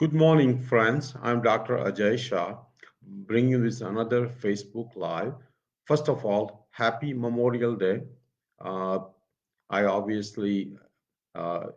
Good morning, friends. I'm Dr. Ajay Shah, bringing you this another Facebook Live. First of all, happy Memorial Day. Uh, I obviously, uh,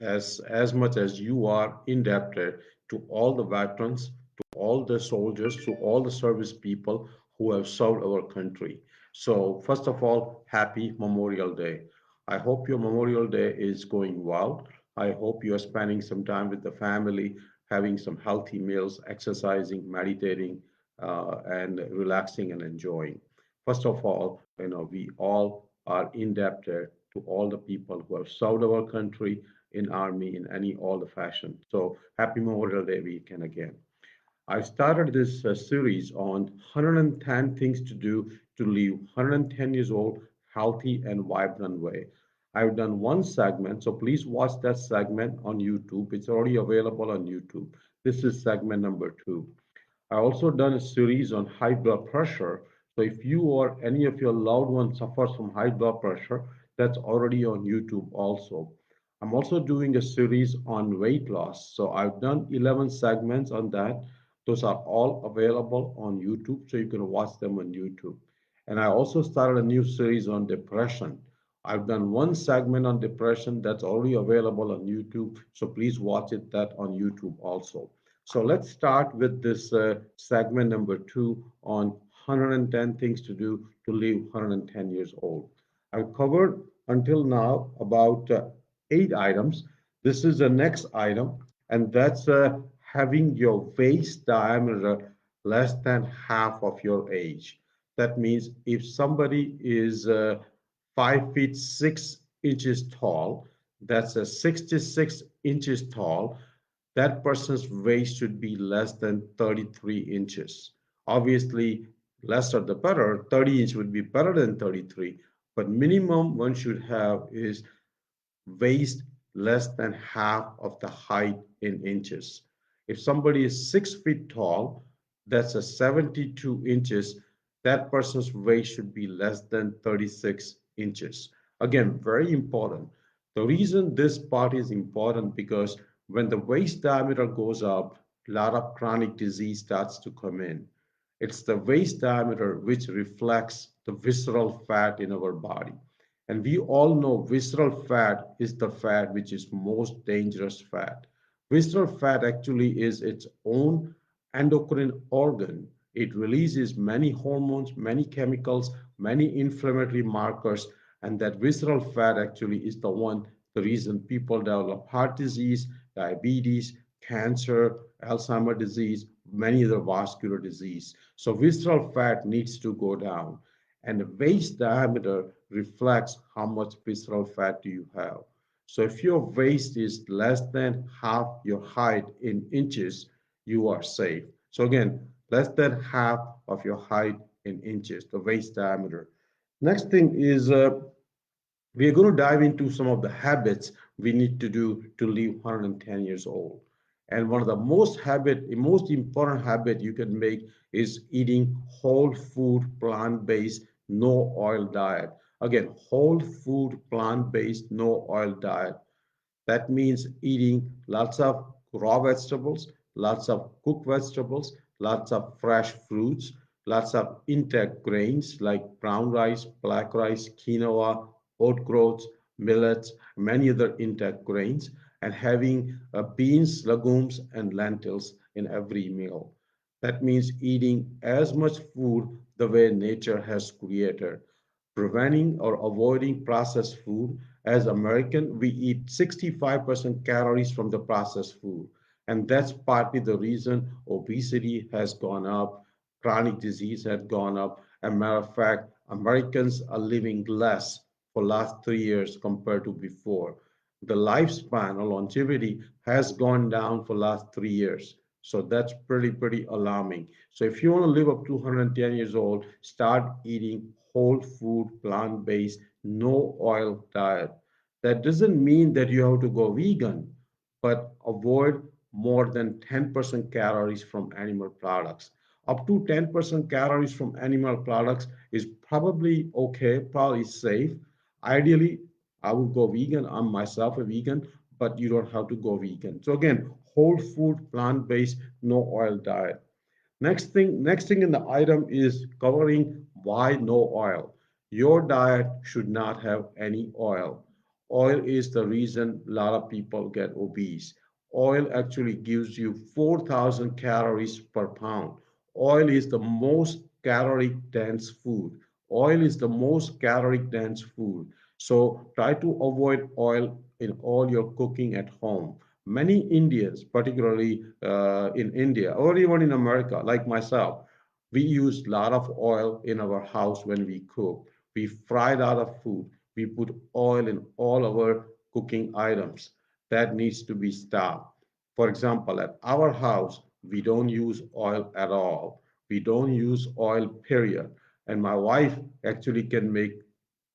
as much as you are indebted to all the veterans, to all the soldiers, to all the service people who have served our country. So, first of all, happy Memorial Day. I hope your Memorial Day is going well. I hope you are spending some time with the family, having some healthy meals, exercising, meditating, and relaxing and enjoying. First of all, we all are indebted to all the people who have served our country in army in any all the fashion. So happy Memorial Day weekend again. I started this series on 110 things to do to live 110 years old, healthy and vibrant way. I've done one segment, so please watch that segment on YouTube. It's already available on YouTube. This is segment number two. I also done a series on high blood pressure. So if you or any of your loved ones suffers from high blood pressure, that's already on YouTube also. I'm also doing a series on weight loss. So I've done 11 segments on that. Those are all available on YouTube, so you can watch them on YouTube. And I also started a new series on depression. I've done one segment on depression that's already available on YouTube, so please watch it that on YouTube also. So let's start with this segment number two on 110 things to do to live 110 years old. I've covered until now about 8 items. This is the next item, and that's having your waist diameter less than half of your age. That means if somebody is 5 feet 6 inches tall, that's a 66 inches tall, that person's waist should be less than 33 inches. Obviously, lesser the better. 30 inch would be better than 33, but minimum one should have is waist less than half of the height in inches. If somebody is 6 feet tall, that's a 72 inches, that person's waist should be less than 36 inches. Again, very important. The reason this part is important because when the waist diameter goes up, a lot of chronic disease starts to come in. It's the waist diameter which reflects the visceral fat in our body. And we all know visceral fat is the fat which is most dangerous fat. Visceral fat actually is its own endocrine organ. It releases many hormones, many chemicals, many inflammatory markers, and that visceral fat actually is the reason people develop heart disease, diabetes, cancer, Alzheimer's disease, many other vascular disease. So visceral fat needs to go down. And the waist diameter reflects how much visceral fat do you have. So if your waist is less than half your height in inches, you are safe. So again, less than half of your height in inches, the waist diameter. Next thing is we are going to dive into some of the habits we need to do to live 110 years old. And one of the most important habit you can make is eating whole food, plant-based, no oil diet. Again, whole food, plant-based, no oil diet. That means eating lots of raw vegetables, lots of cooked vegetables, lots of fresh fruits, lots of intact grains like brown rice, black rice, quinoa, oat groats, millets, many other intact grains, and having beans, legumes, and lentils in every meal. That means eating as much food the way nature has created, preventing or avoiding processed food. As American, we eat 65% calories from the processed food. And that's partly the reason obesity has gone up, chronic disease has gone up. As a matter of fact, Americans are living less for last 3 years compared to before. The lifespan or longevity has gone down for last 3 years. So that's pretty alarming. So if you want to live up to 110 years old, start eating whole food, plant-based, no oil diet. That doesn't mean that you have to go vegan, but avoid more than 10% calories from animal products. Up to 10% calories from animal products is probably okay, probably safe. Ideally, I would go vegan. I'm myself a vegan, but you don't have to go vegan. So again, whole food, plant-based, no oil diet. Next thing in the item is covering why no oil. Your diet should not have any oil. Oil is the reason a lot of people get obese. Oil actually gives you 4,000 calories per pound. Oil is the most caloric dense food. Oil is the most caloric dense food. So try to avoid oil in all your cooking at home. Many Indians, particularly in India or even in America, like myself, we use a lot of oil in our house when we cook. We fry a lot of food. We put oil in all our cooking items. That needs to be stopped. For example, at our house, we don't use oil at all. We don't use oil, period. And my wife actually can make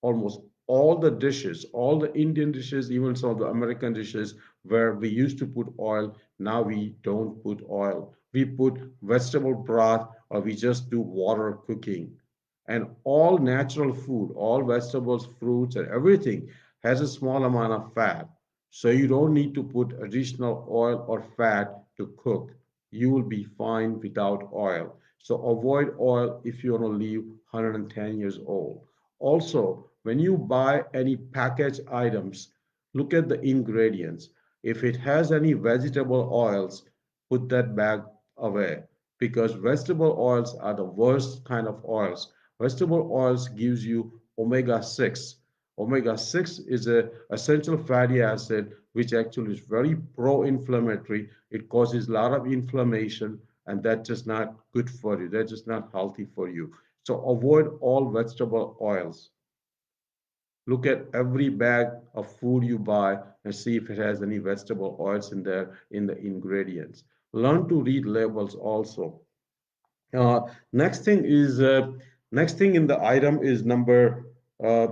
almost all the dishes, all the Indian dishes, even some of the American dishes where we used to put oil, now we don't put oil. We put vegetable broth or we just do water cooking. And all natural food, all vegetables, fruits, and everything has a small amount of fat. So you don't need to put additional oil or fat to cook. You will be fine without oil. So avoid oil if you want to live 110 years old. Also, when you buy any packaged items, look at the ingredients. If it has any vegetable oils, put that bag away because vegetable oils are the worst kind of oils. Vegetable oils gives you omega 6. Omega 6 is a essential fatty acid which actually is very pro-inflammatory. It causes a lot of inflammation and that's just not good for you. That's just not healthy for you. So avoid all vegetable oils. Look at every bag of food you buy and see if it has any vegetable oils in there in the ingredients. Learn to read labels also. Uh, next thing is next thing in the item is number uh,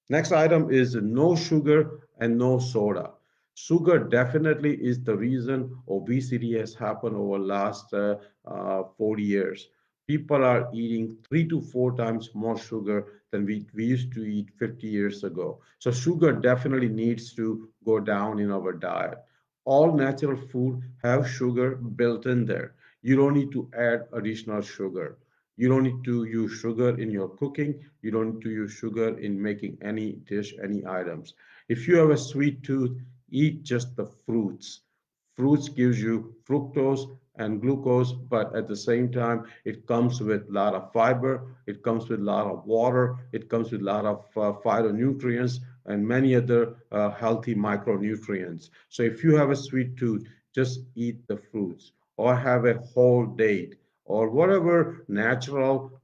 next item is no sugar and no soda. Sugar definitely is the reason obesity has happened over last 40 years. People are eating 3 to 4 times more sugar than we used to eat 50 years ago. So sugar definitely needs to go down in our diet. All natural food have sugar built in there. You don't need to add additional sugar. You don't need to use sugar in your cooking. You don't need to use sugar in making any dish, any items. If you have a sweet tooth, eat just the fruits. Fruits gives you fructose and glucose, but at the same time, it comes with a lot of fiber, it comes with a lot of water, it comes with a lot of phytonutrients and many other healthy micronutrients. So if you have a sweet tooth, just eat the fruits or have a whole date or whatever natural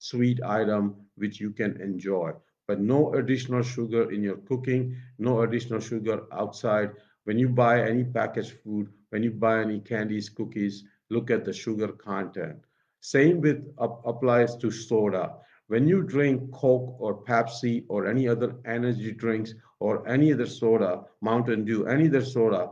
sweet item which you can enjoy. But no additional sugar in your cooking, no additional sugar outside. When you buy any packaged food, when you buy any candies, cookies, look at the sugar content. Same with applies to soda. When you drink Coke or Pepsi or any other energy drinks or any other soda, Mountain Dew, any other soda,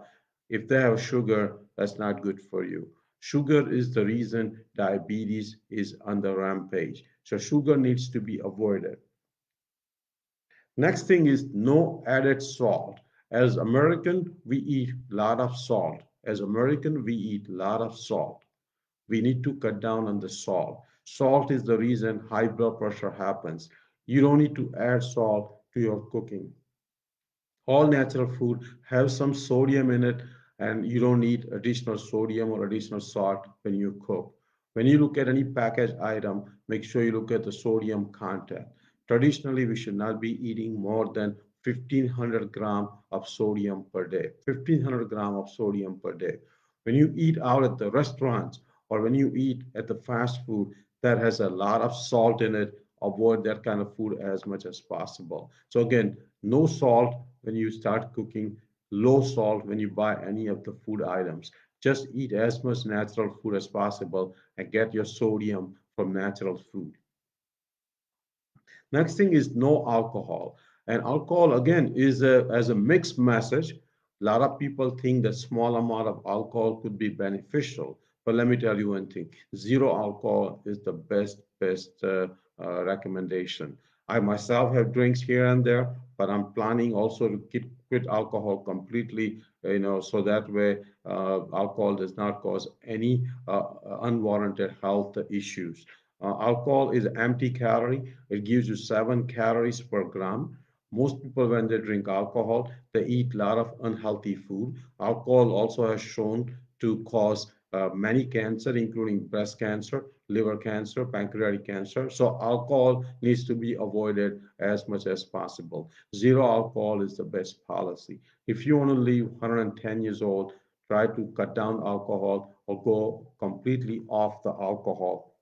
if they have sugar, that's not good for you. Sugar is the reason diabetes is on the rampage. So sugar needs to be avoided. Next thing is no added salt. As American, we eat a lot of salt. As American, we eat a lot of salt. We need to cut down on the salt. Salt is the reason high blood pressure happens. You don't need to add salt to your cooking. All natural food have some sodium in it and you don't need additional sodium or additional salt when you cook. When you look at any packaged item, make sure you look at the sodium content. Traditionally, we should not be eating more than 1500 gram of sodium per day. 1500 gram of sodium per day. When you eat out at the restaurants or when you eat at the fast food that has a lot of salt in it, avoid that kind of food as much as possible. So again, no salt when you start cooking, low salt when you buy any of the food items. Just eat as much natural food as possible and get your sodium from natural food. Next thing is no alcohol. And alcohol again is as a mixed message. A lot of people think that small amount of alcohol could be beneficial. But let me tell you one thing: zero alcohol is the best recommendation. I myself have drinks here and there, but I'm planning also to quit alcohol completely, so that way alcohol does not cause any unwarranted health issues. Alcohol is empty calorie. It gives you 7 calories per gram. Most people, when they drink alcohol, they eat a lot of unhealthy food. Alcohol also has shown to cause many cancer, including breast cancer, liver cancer, pancreatic cancer. So alcohol needs to be avoided as much as possible. Zero alcohol is the best policy. If you want to live 110 years old, try to cut down alcohol or go completely off the alcohol.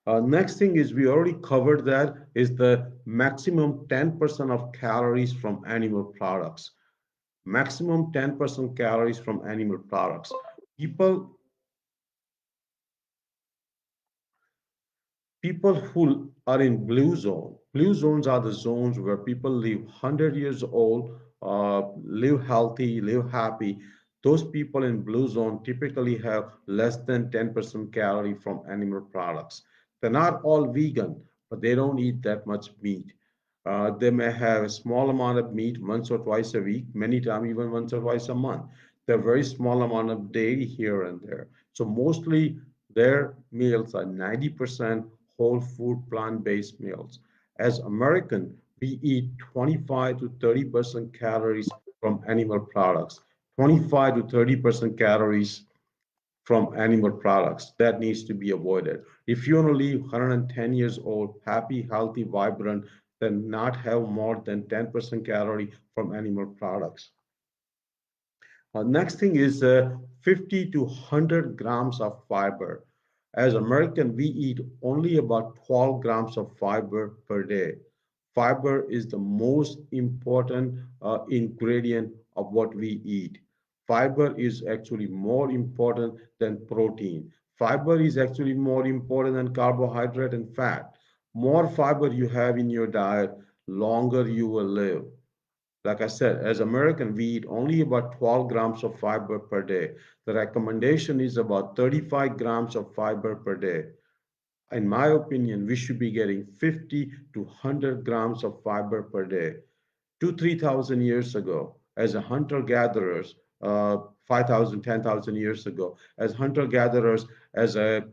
Next thing is we already covered that is the maximum 10% of calories from animal products. Maximum 10% calories from animal products. People people who are in blue zones are the zones where people live 100 years old, live healthy, live happy. Those people in blue zone typically have less than 10% calorie from animal products. They're not all vegan, but they don't eat that much meat. They may have a small amount of meat once or twice a week, many times even once or twice a month. They're very small amount of dairy here and there. So mostly their meals are 90% whole food plant-based meals. As American, we eat 25 to 30% calories from animal products. 25 to 30% calories from animal products. That needs to be avoided. If you want to live 110 years old, happy, healthy, vibrant, then not have more than 10% calorie from animal products. Next thing is 50 to 100 grams of fiber. As American, we eat only about 12 grams of fiber per day. Fiber is the most important ingredient of what we eat. Fiber is actually more important than protein. Fiber is actually more important than carbohydrate and fat. More fiber you have in your diet, longer you will live. Like I said, as American, we eat only about 12 grams of fiber per day. The recommendation is about 35 grams of fiber per day. In my opinion, we should be getting 50 to 100 grams of fiber per day. 3,000 years ago, as a hunter-gatherers, 5,000, 10,000 years ago, as hunter-gatherers, as a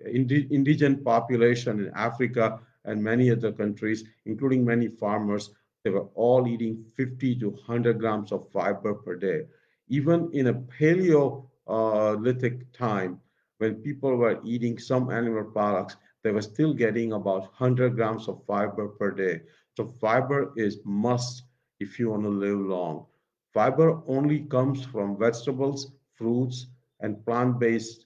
indigent population in Africa and many other countries, including many farmers, they were all eating 50 to 100 grams of fiber per day. Even in a Paleolithic time, when people were eating some animal products, they were still getting about 100 grams of fiber per day. So fiber is must if you want to live long. Fiber only comes from vegetables, fruits, and plant-based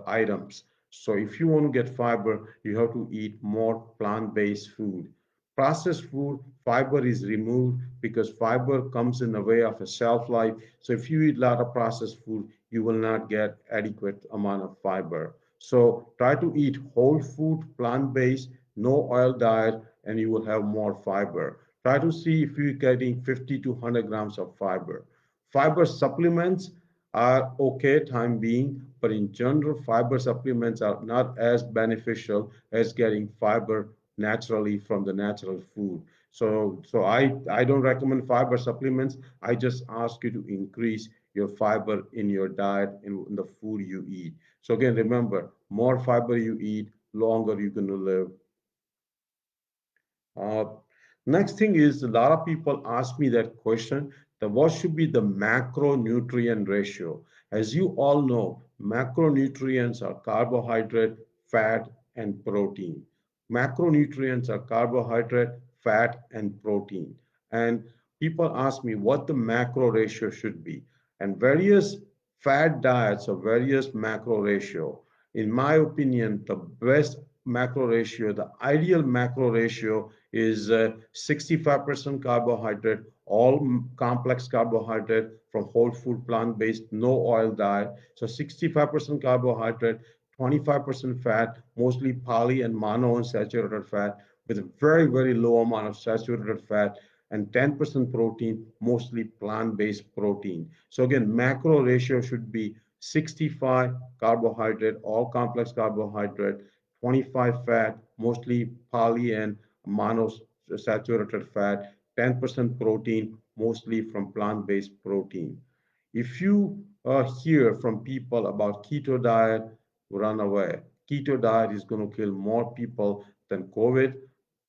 items. So if you want to get fiber, you have to eat more plant-based food. Processed food, fiber is removed because fiber comes in the way of a shelf life. So if you eat a lot of processed food, you will not get adequate amount of fiber. So try to eat whole food, plant-based, no oil diet, and you will have more fiber. Try to see if you're getting 50 to 100 grams of fiber. Fiber supplements are okay time being, but in general, fiber supplements are not as beneficial as getting fiber naturally from the natural food. So I don't recommend fiber supplements. I just ask you to increase your fiber in your diet in the food you eat. So again, remember, more fiber you eat, longer you're going to live. Uh, Next thing is a lot of people ask me that question that what should be the macronutrient ratio? As you all know, macronutrients are carbohydrate, fat, and protein. Macronutrients are carbohydrate, fat, and protein. And people ask me what the macro ratio should be. And various fat diets or various macro ratio. In my opinion, the best macro ratio, the ideal macro ratio is 65% carbohydrate, all complex carbohydrate from whole food, plant-based, no oil diet. So 65% carbohydrate, 25% fat, mostly poly and monounsaturated fat, with a very, very low amount of saturated fat, and 10% protein, mostly plant-based protein. So again, macro ratio should be 65 carbohydrate, all complex carbohydrate, 25 fat, mostly poly and monosaturated fat, 10% protein, mostly from plant-based protein. If you hear from people about keto diet, run away. Keto diet is going to kill more people than COVID.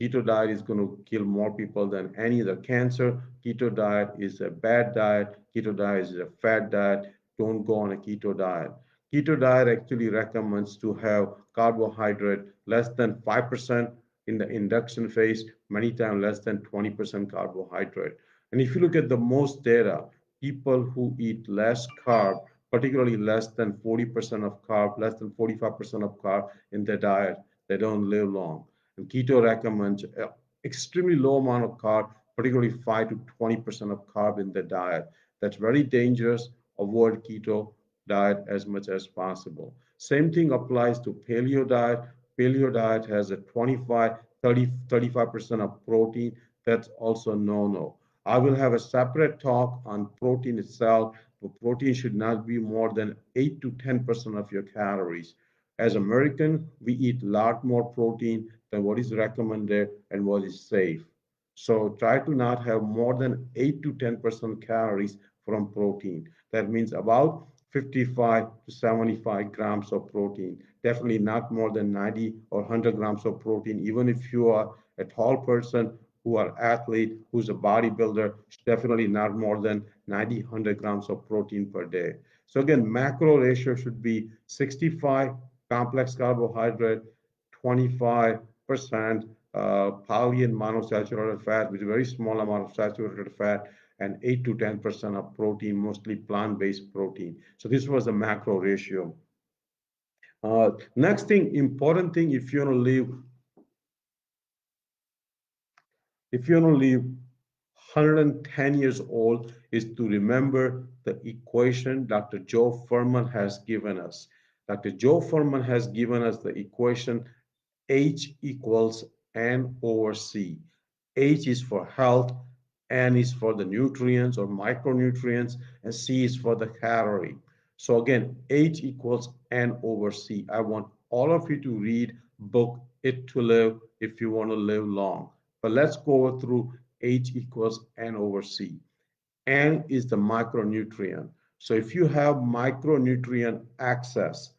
Keto diet is going to kill more people than any other cancer. Keto diet is a bad diet. Keto diet is a fat diet. Don't go on a keto diet. Keto diet actually recommends to have carbohydrate less than 5% in the induction phase, many times less than 20% carbohydrate. And if you look at the most data, people who eat less carb, particularly less than 40% of carb, less than 45% of carb in their diet, they don't live long. And keto recommends extremely low amount of carb, particularly 5 to 20% of carb in their diet. That's very dangerous. Avoid keto diet as much as possible. Same thing applies to paleo diet. Paleo diet has a 25, 30, 35% of protein. That's also no-no. I will have a separate talk on protein itself, but protein should not be more than 8 to 10% of your calories. As American, we eat a lot more protein than what is recommended and what is safe. So try to not have more than 8 to 10% calories from protein. That means about 55 to 75 grams of protein. Definitely not more than 90 or 100 grams of protein. Even if you are a tall person who are athlete, who's a bodybuilder, definitely not more than 90, 100 grams of protein per day. So again, macro ratio should be 65 complex carbohydrate, 25% poly and monosaturated fat, with a very small amount of saturated fat, and 8 to 10% of protein, mostly plant-based protein. So this was the macro ratio. Next thing, important thing, if you want to live 110 years old, is to remember the equation Dr. Joe Furman has given us. Dr. Joe Furman has given us the equation H equals N over C. H is for health, N is for the nutrients or micronutrients, and C is for the calorie. So again, H equals N over C. I want all of you to read book It to Live if you want to live long. But let's go through H equals N over C. N is the micronutrient. So if you have micronutrient access,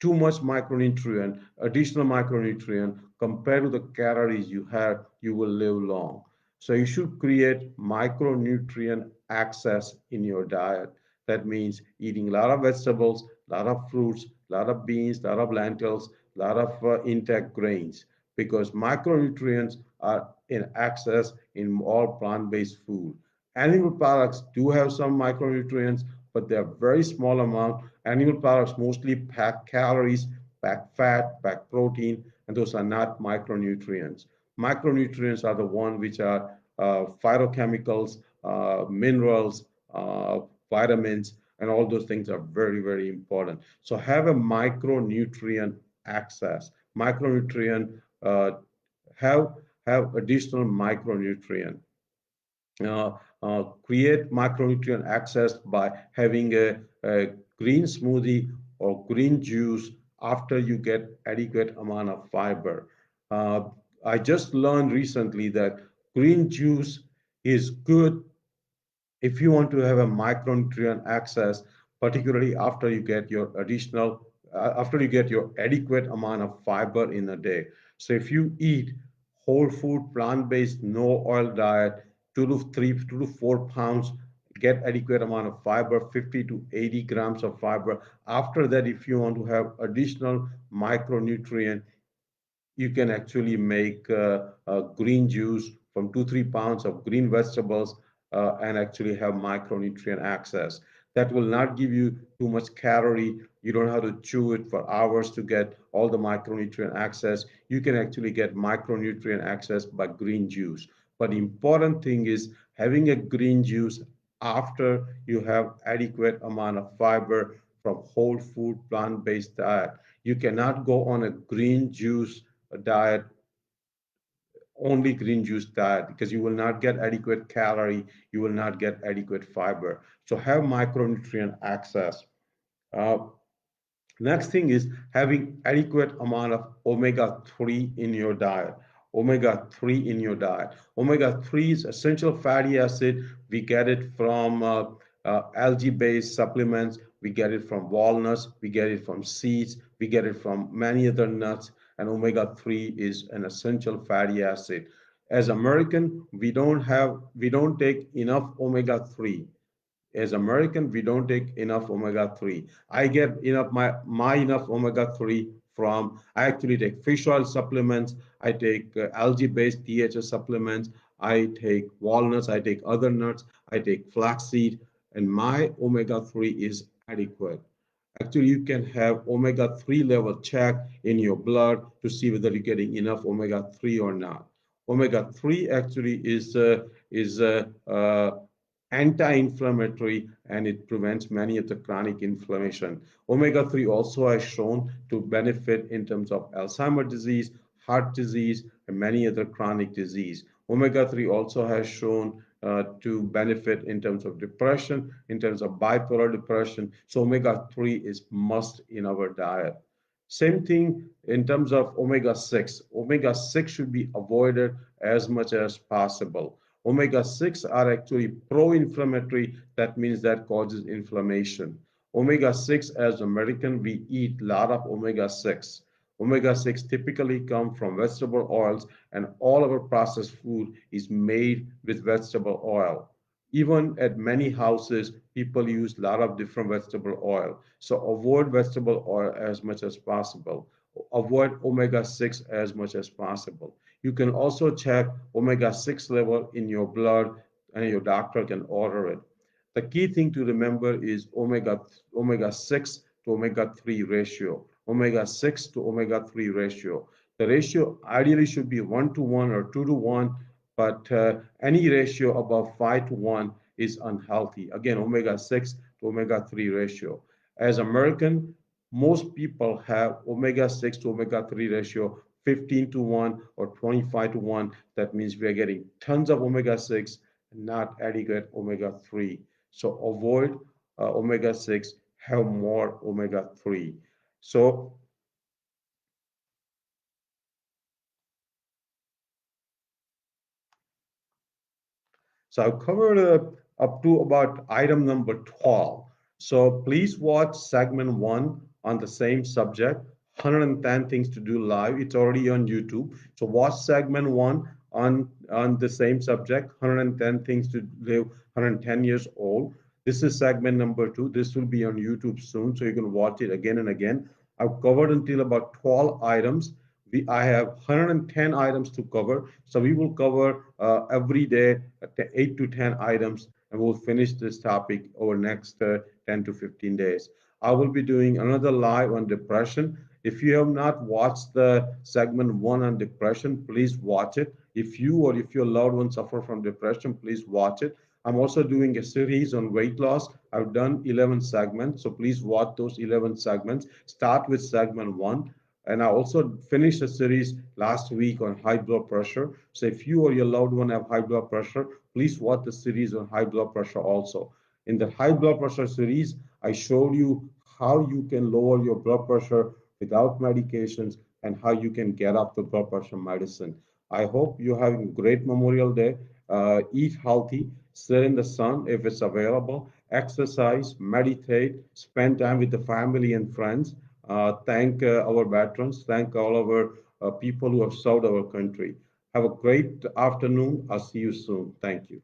too much micronutrient, additional micronutrient compared to the calories you have, you will live long. So you should create micronutrient access in your diet. That means eating a lot of vegetables, a lot of fruits, a lot of beans, a lot of lentils, a lot of intact grains, because micronutrients are in excess in all plant-based food. Animal products do have some micronutrients, but they're very small amount. Animal products mostly pack calories, pack fat, pack protein, and those are not micronutrients. Micronutrients are the ones which are phytochemicals, minerals, vitamins, and all those things are very, very important. So have a micronutrient access. Micronutrient have have additional micronutrient. Create micronutrient access by having a green smoothie or green juice after you get adequate amount of fiber. Uh, I just learned recently that green juice is good if you want to have a micronutrient access, particularly after you get your adequate amount of fiber in a day. So if you eat whole food, plant-based, no oil diet, 2 to 4 pounds, get adequate amount of fiber, 50 to 80 grams of fiber. After that, if you want to have additional micronutrient, you can actually make green juice from 2 3 pounds of green vegetables and actually have micronutrient access. That will not give you too much calorie. You don't have to chew it for hours to get all the micronutrient access. You can actually get micronutrient access by green juice. But the important thing is having a green juice after you have adequate amount of fiber from whole food plant-based diet. You cannot go on a green juice diet, only green juice diet, because you will not get adequate calorie, you will not get adequate fiber. So have micronutrient access. Uh, Next thing is having adequate amount of omega-3 in your diet. Omega-3 in your diet. Omega-3 is essential fatty acid. We get it from algae-based supplements. We get it from walnuts. We get it from seeds. We get it from many other nuts. And omega-3 is an essential fatty acid. As American, we don't take enough omega-3. As American, we don't take enough omega-3. I get enough my enough omega-3 from I actually take fish oil supplements, I take algae-based DHA supplements, I take walnuts, I take other nuts, I take flaxseed, and my omega-3 is adequate. Actually, you can have omega-3 level check in your blood to see whether you're getting enough omega-3 or not. Omega-3 actually is anti-inflammatory and it prevents many of the chronic inflammation. Omega-3 also has shown to benefit in terms of Alzheimer's disease, heart disease, and many other chronic disease. Omega-3 also has shown to benefit in terms of depression, in terms of bipolar depression. So omega-3 is must in our diet. Same thing in terms of omega-6. Omega-6 should be avoided as much as possible. Omega-6 are actually pro-inflammatory. That means that causes inflammation. Omega-6, as American, we eat a lot of omega-6. Omega-6 typically come from vegetable oils, and all our processed food is made with vegetable oil. Even at many houses, people use a lot of different vegetable oil. So avoid vegetable oil as much as possible. Avoid omega-6 as much as possible. You can also check omega-6 level in your blood and your doctor can order it. The key thing to remember is omega-6 to omega-3 ratio. Omega-6 to omega-3 ratio. The ratio ideally should be 1 to 1 or 2 to 1, but any ratio above 5 to 1 is unhealthy. Again, omega-6 to omega-3 ratio. As American, most people have omega-6 to omega-3 ratio 15 to 1 or 25 to 1. That means we are getting tons of omega-6 and not adequate omega-3. So avoid omega-6, have more omega-3. So So I've covered up to about item number 12. So please watch segment one on the same subject, 110 Things to Do Live. It's already on YouTube. So watch segment one on the same subject, 110 Things to Live 110 years old. This is segment number two. This will be on YouTube soon, so you can watch it again and again. I've covered until about 12 items. I have 110 items to cover. So we will cover every day 8 to 10 items and we'll finish this topic over next 10 to 15 days. I will be doing another live on depression. If you have not watched the segment one on depression, please watch it. If you or if your loved one suffer from depression, please watch it. I'm also doing a series on weight loss. I've done 11 segments, so please watch those 11 segments. Start with segment one. And I also finished a series last week on high blood pressure. So if you or your loved one have high blood pressure, please watch the series on high blood pressure also. In the high blood pressure series, I showed you how you can lower your blood pressure without medications and how you can get off the blood pressure medicine. I hope you're having a great Memorial Day. Eat healthy, sit in the sun if it's available, exercise, meditate, spend time with the family and friends. Thank our veterans, thank all of our people who have served our country. Have a great afternoon. I'll see you soon. Thank you.